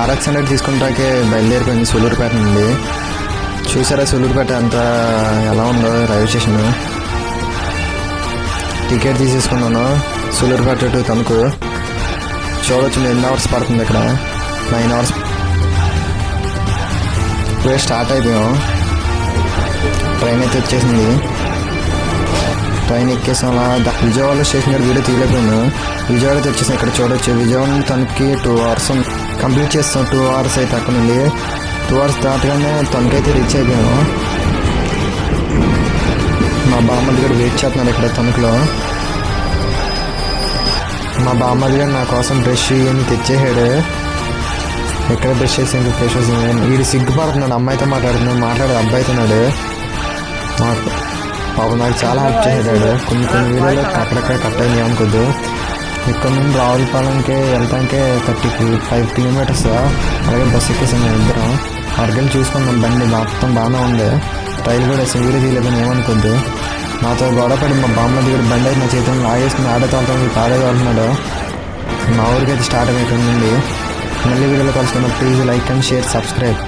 RX 100 తీసుకుంటాకే బయలుదేరిపోయింది Sullurpeta నుండి. చూసారా సూలూరుపేట అంతా ఎలా ఉందో రైల్వే స్టేషన్. టికెట్ తీసేసుకున్నాను సూలూరుపేట టు తణుకు. చూడవచ్చు 8 అవర్స్ పడుతుంది, ఇక్కడ 9 అవర్స్. ఇప్పుడే స్టార్ట్ అయిపోయాం. ట్రైన్ అయితే వచ్చేసింది. ట్రైన్ ఎక్కేసాం. అలా విజయవాడ స్టేషన్ గారు వీడియో తీయలేకపోయాను. విజయవాడ అయితే వచ్చేసాం. ఇక్కడ చూడవచ్చు విజయవాడ నుండి తణుకుకి 2 అవర్స్ కంప్లీట్ చేస్తాం. 2 అవర్స్ అయితే అక్కడ నుండి 2 అవర్స్ దాటగానే తణుకైతే రీచ్ అయిపోయాము. మా బామ్మది కూడా వెయిట్ చేస్తున్నాడు ఇక్కడ తణుకులో. మా బామ్మది కూడా నా కోసం బ్రష్ ఇవన్నీ తెచ్చేసాడు. ఎక్కడ బ్రష్ చేసి ఫ్రెష్ వస్తుంది. వీడు సిగ్గుపడుతున్నాడు, అమ్మాయితో మాట్లాడే అబ్బాయితున్నాడు. పాపం నాకు చాలా హెల్ప్ చేసాడు. కొన్ని వీడియోలు అక్కడక్కడ కట్ అయింది అనుకోద్దు. ఇక్కడ నుండి రావులపాలెంకి వెళ్తానికే 35 కిలోమీటర్స్. అలాగే బస్సు ఎక్కేసాం ఇద్దరం. అర్గంట చూసుకున్నాం. బండి మొత్తం బాగానే ఉంది. రైలు కూడా వేసాం. వీడియో తీయలేదని ఏమనుకోద్దు. నాతో గొడవపడి మా బామ్మ దగ్గర బండి అయితే నా చేతులను లాగేసుకుని ఆడే తోలుతాను పాడే తోలుతున్నాడు. మా ఊరికి అయితే స్టార్ట్ అయ్యి ఇక్కడ నుండి. మళ్ళీ వీడియోలో కలుసుకున్న please like and share subscribe.